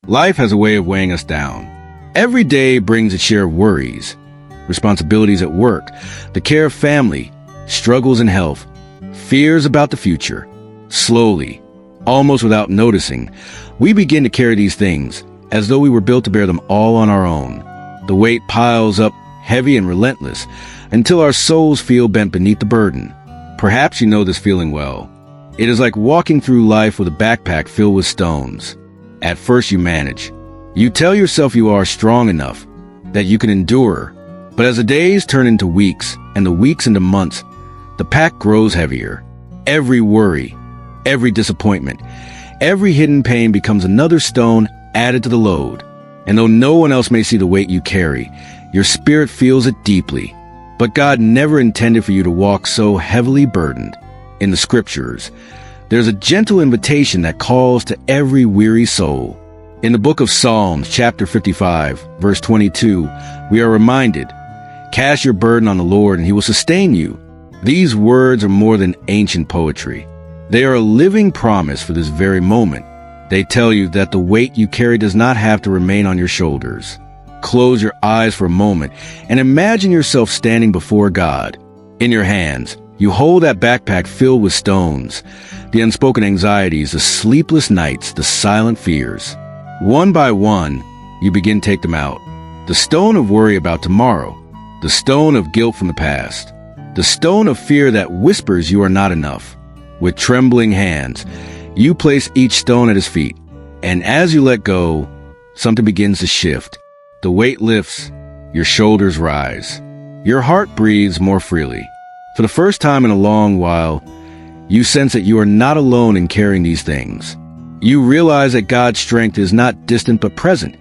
Life has a way of weighing us down. Every day brings its share of worries, responsibilities at work, the care of family, struggles in health, fears about the future. Slowly, almost without noticing, we begin to carry these things as though we were built to bear them all on our own. The weight piles up heavy and relentless until our souls feel bent beneath the burden. Perhaps you know this feeling well. It is like walking through life with a backpack filled with stones. At first you manage. You tell yourself you are strong enough, that you can endure. But as the days turn into weeks and the weeks into months, the pack grows heavier. Every worry, every disappointment, every hidden pain becomes another stone added to the load. And though no one else may see the weight you carry, your spirit feels it deeply. But God never intended for you to walk so heavily burdened. In the scriptures, there's a gentle invitation that calls to every weary soul. In the book of Psalms, chapter 55, verse 22, we are reminded, "Cast your burden on the Lord and he will sustain you." These words are more than ancient poetry. They are a living promise for this very moment. They tell you that the weight you carry does not have to remain on your shoulders. Close your eyes for a moment and imagine yourself standing before God. In your hands, you hold that backpack filled with stones, the unspoken anxieties, the sleepless nights, the silent fears. One by one, you begin to take them out. The stone of worry about tomorrow, the stone of guilt from the past, the stone of fear that whispers you are not enough. With trembling hands, you place each stone at his feet, and as you let go, something begins to shift. The weight lifts, your shoulders rise, your heart breathes more freely. For the first time in a long while, you sense that you are not alone in carrying these things. You realize that God's strength is not distant but present,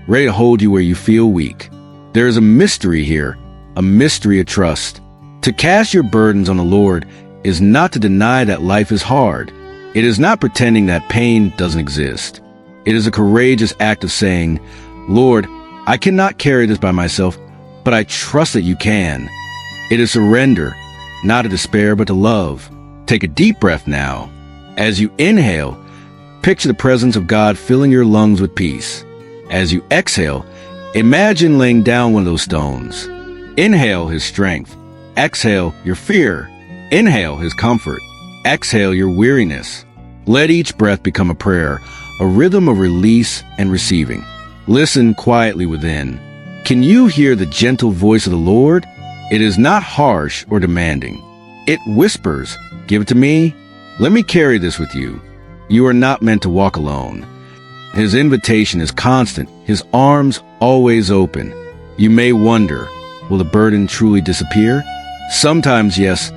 ready to hold you where you feel weak. There is a mystery here, a mystery of trust. To cast your burdens on the Lord is not to deny that life is hard. It is not pretending that pain doesn't exist. It is a courageous act of saying, "Lord, I cannot carry this by myself, but I trust that you can." It is surrender, not a despair, but to love. Take a deep breath now. As you inhale, picture the presence of God filling your lungs with peace. As you exhale, imagine laying down one of those stones. Inhale his strength. Exhale your fear. Inhale his comfort. Exhale your weariness. Let each breath become a prayer, a rhythm of release and receiving. Listen quietly within. Can you hear the gentle voice of the Lord? It is not harsh or demanding. It whispers, "Give it to me. Let me carry this with you." You are not meant to walk alone. His invitation is constant, his arms always open. You may wonder, will the burden truly disappear? Sometimes, yes,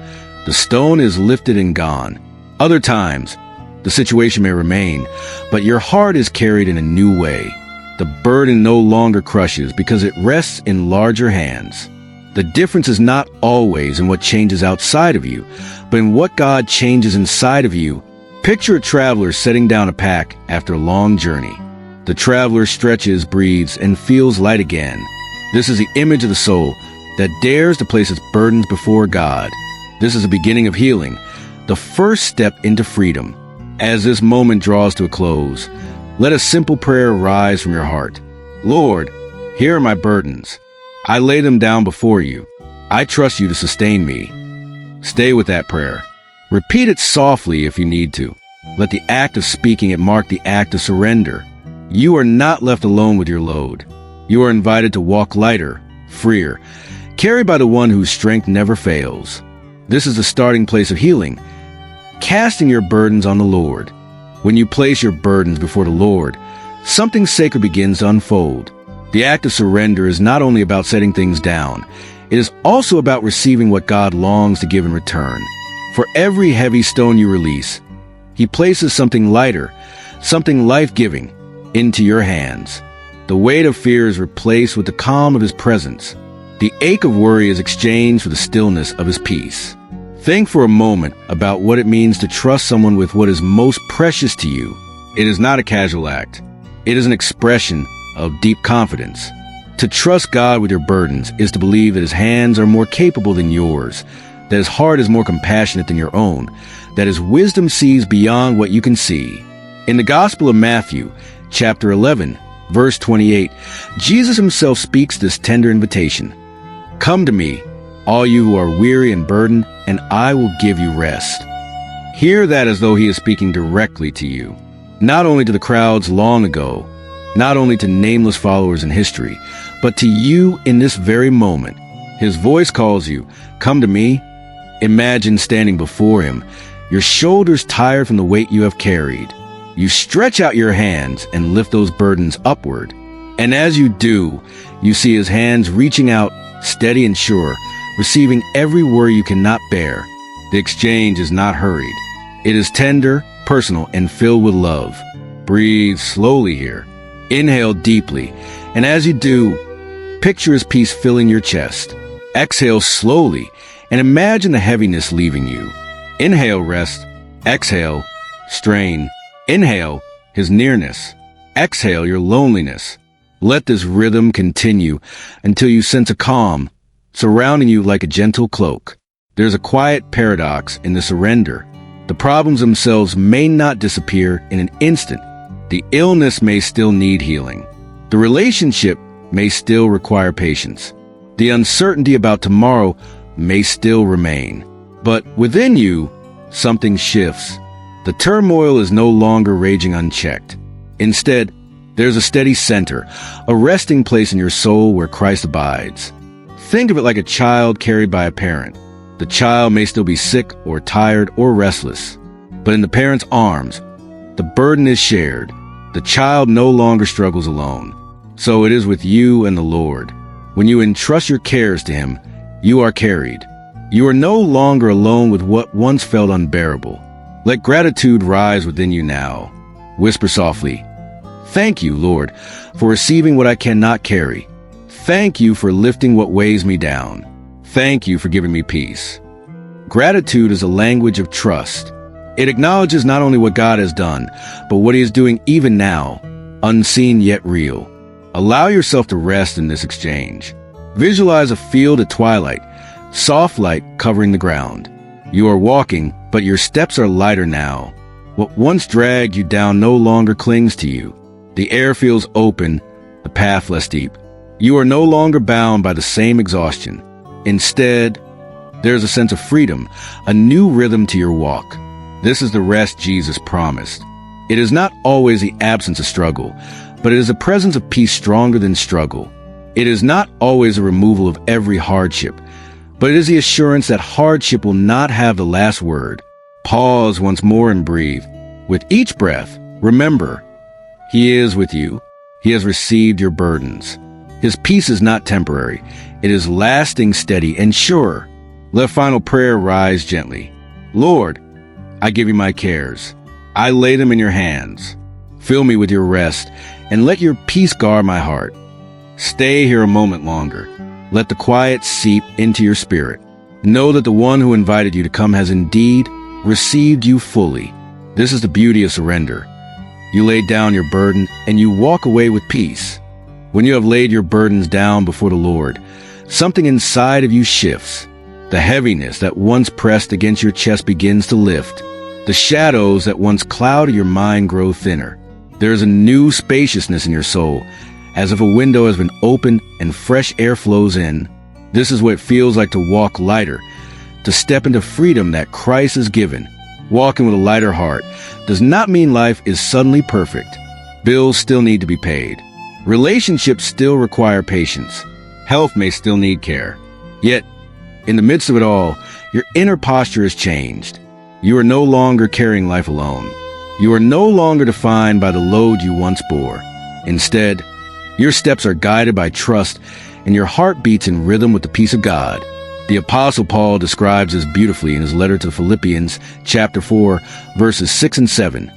the stone is lifted and gone. Other times, the situation may remain, but your heart is carried in a new way. The burden no longer crushes because it rests in larger hands. The difference is not always in what changes outside of you, but in what God changes inside of you. Picture a traveler setting down a pack after a long journey. The traveler stretches, breathes, and feels light again. This is the image of the soul that dares to place its burdens before God. This is the beginning of healing, the first step into freedom. As this moment draws to a close, let a simple prayer rise from your heart. Lord, here are my burdens. I lay them down before you. I trust you to sustain me. Stay with that prayer. Repeat it softly if you need to. Let the act of speaking it mark the act of surrender. You are not left alone with your load. You are invited to walk lighter, freer, carried by the one whose strength never fails. This is the starting place of healing, casting your burdens on the Lord. When you place your burdens before the Lord, something sacred begins to unfold. The act of surrender is not only about setting things down, it is also about receiving what God longs to give in return. For every heavy stone you release, He places something lighter, something life-giving, into your hands. The weight of fear is replaced with the calm of His presence. The ache of worry is exchanged for the stillness of His peace. Think for a moment about what it means to trust someone with what is most precious to you. It is not a casual act. It is an expression of deep confidence. To trust God with your burdens is to believe that His hands are more capable than yours, that His heart is more compassionate than your own, that His wisdom sees beyond what you can see. In the Gospel of Matthew, chapter 11, verse 28, Jesus himself speaks this tender invitation. Come to me, all you who are weary and burdened, and I will give you rest. Hear that as though he is speaking directly to you, not only to the crowds long ago, not only to nameless followers in history, but to you in this very moment. His voice calls you, come to me. Imagine standing before him, your shoulders tired from the weight you have carried. You stretch out your hands and lift those burdens upward. And as you do, you see his hands reaching out, steady and sure, receiving every worry you cannot bear. The exchange is not hurried. It is tender, personal, and filled with love. Breathe slowly here. Inhale deeply, and as you do, picture his peace filling your chest. Exhale slowly, and imagine the heaviness leaving you. Inhale rest. Exhale strain. Inhale his nearness. Exhale your loneliness. Let this rhythm continue until you sense a calm surrounding you like a gentle cloak. There's a quiet paradox in the surrender. The problems themselves may not disappear in an instant. The illness may still need healing. The relationship may still require patience. The uncertainty about tomorrow may still remain. But within you, something shifts. The turmoil is no longer raging unchecked. Instead, there's a steady center, a resting place in your soul where Christ abides. Think of it like a child carried by a parent. The child may still be sick or tired or restless, but in the parent's arms, the burden is shared. The child no longer struggles alone. So it is with you and the Lord. When you entrust your cares to him, you are carried. You are no longer alone with what once felt unbearable. Let gratitude rise within you now. Whisper softly, thank you, Lord, for receiving what I cannot carry. Thank you for lifting what weighs me down. Thank you for giving me peace. Gratitude is a language of trust. It acknowledges not only what God has done, but what he is doing even now, unseen yet real. Allow yourself to rest in this exchange. Visualize a field at twilight, soft light covering the ground. You are walking, but your steps are lighter now. What once dragged you down no longer clings to you. The air feels open, the path less deep. You are no longer bound by the same exhaustion. Instead, there's a sense of freedom, a new rhythm to your walk. This is the rest Jesus promised. It is not always the absence of struggle, but it is a presence of peace stronger than struggle. It is not always a removal of every hardship, but it is the assurance that hardship will not have the last word. Pause once more and breathe. With each breath, remember, he is with you. He has received your burdens. His peace is not temporary. It is lasting, steady, and sure. Let final prayer rise gently. Lord, I give you my cares. I lay them in your hands. Fill me with your rest, and let your peace guard my heart. Stay here a moment longer. Let the quiet seep into your spirit. Know that the one who invited you to come has indeed received you fully. This is the beauty of surrender. You lay down your burden, and you walk away with peace. When you have laid your burdens down before the Lord, something inside of you shifts. The heaviness that once pressed against your chest begins to lift. The shadows that once clouded your mind grow thinner. There is a new spaciousness in your soul, as if a window has been opened and fresh air flows in. This is what it feels like to walk lighter, to step into freedom that Christ has given. Walking with a lighter heart does not mean life is suddenly perfect. Bills still need to be paid. Relationships still require patience. Health may still need care. Yet, in the midst of it all, your inner posture has changed. You are no longer carrying life alone. You are no longer defined by the load you once bore. Instead, your steps are guided by trust, and your heart beats in rhythm with the peace of God. The Apostle Paul describes this beautifully in his letter to Philippians, chapter 4, verses 6 and 7.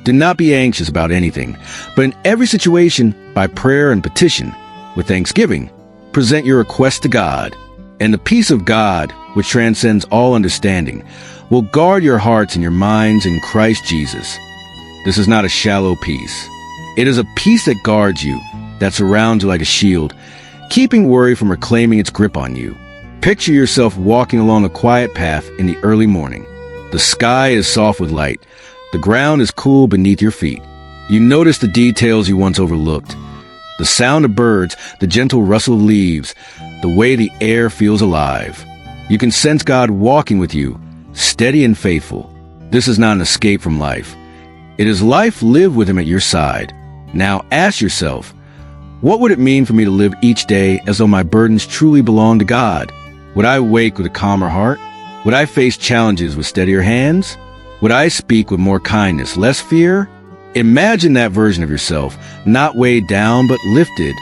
Do not be anxious about anything, but in every situation, by prayer and petition, with thanksgiving, present your requests to God. And the peace of God, which transcends all understanding, will guard your hearts and your minds in Christ Jesus. This is not a shallow peace. It is a peace that guards you, that surrounds you like a shield, keeping worry from reclaiming its grip on you. Picture yourself walking along a quiet path in the early morning. The sky is soft with light. The ground is cool beneath your feet. You notice the details you once overlooked. The sound of birds, the gentle rustle of leaves, the way the air feels alive. You can sense God walking with you, steady and faithful. This is not an escape from life. It is life lived with Him at your side. Now ask yourself, what would it mean for me to live each day as though my burdens truly belong to God? Would I wake with a calmer heart? Would I face challenges with steadier hands? Would I speak with more kindness, less fear? Imagine that version of yourself, not weighed down but lifted.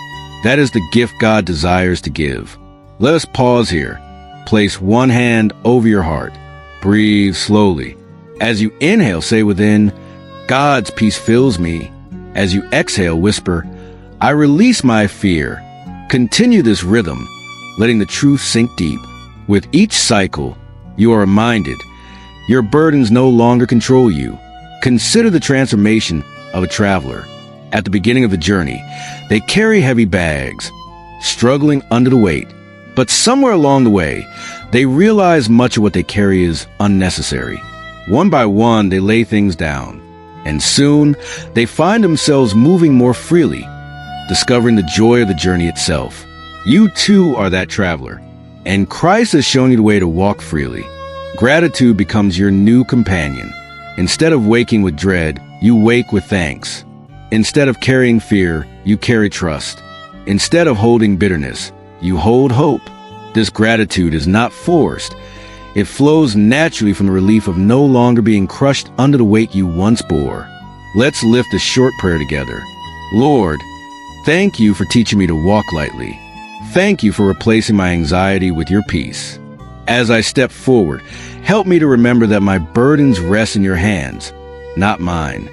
That is the gift God desires to give. Let us pause here. Place one hand over your heart. Breathe slowly. As you inhale, say within, God's peace fills me. As you exhale, whisper, I release my fear. Continue this rhythm, letting the truth sink deep. With each cycle, you are reminded, your burdens no longer control you. Consider the transformation of a traveler. At the beginning of the journey, they carry heavy bags, struggling under the weight. But somewhere along the way, they realize much of what they carry is unnecessary. One by one, they lay things down. And soon, they find themselves moving more freely, discovering the joy of the journey itself. You too are that traveler, and Christ has shown you the way to walk freely. Gratitude becomes your new companion. Instead of waking with dread, you wake with thanks. Instead of carrying fear, you carry trust. Instead of holding bitterness, you hold hope. This gratitude is not forced. It flows naturally from the relief of no longer being crushed under the weight you once bore. Let's lift a short prayer together. Lord, thank you for teaching me to walk lightly. Thank you for replacing my anxiety with your peace. As I step forward, help me to remember that my burdens rest in your hands, not mine.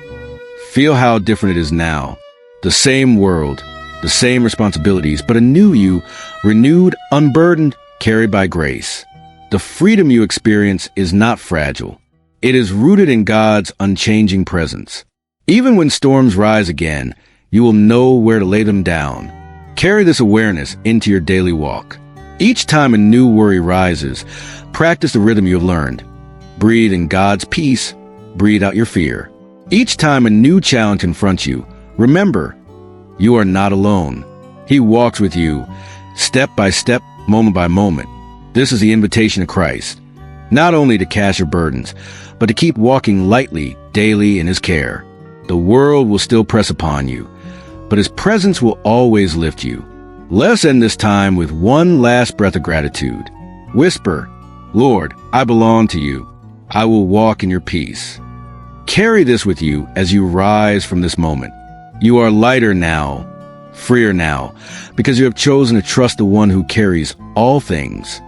Feel how different it is now. The same world, the same responsibilities, but a new you, renewed, unburdened, carried by grace. The freedom you experience is not fragile. It is rooted in God's unchanging presence. Even when storms rise again, you will know where to lay them down. Carry this awareness into your daily walk. Each time a new worry rises, practice the rhythm you have learned. Breathe in God's peace, breathe out your fear. Each time a new challenge confronts you, remember, you are not alone. He walks with you, step by step, moment by moment. This is the invitation of Christ, not only to cast your burdens, but to keep walking lightly daily in His care. The world will still press upon you, but His presence will always lift you. Let us end this time with one last breath of gratitude. Whisper, Lord, I belong to you. I will walk in your peace. Carry this with you as you rise from this moment. You are lighter now, freer now, because you have chosen to trust the one who carries all things.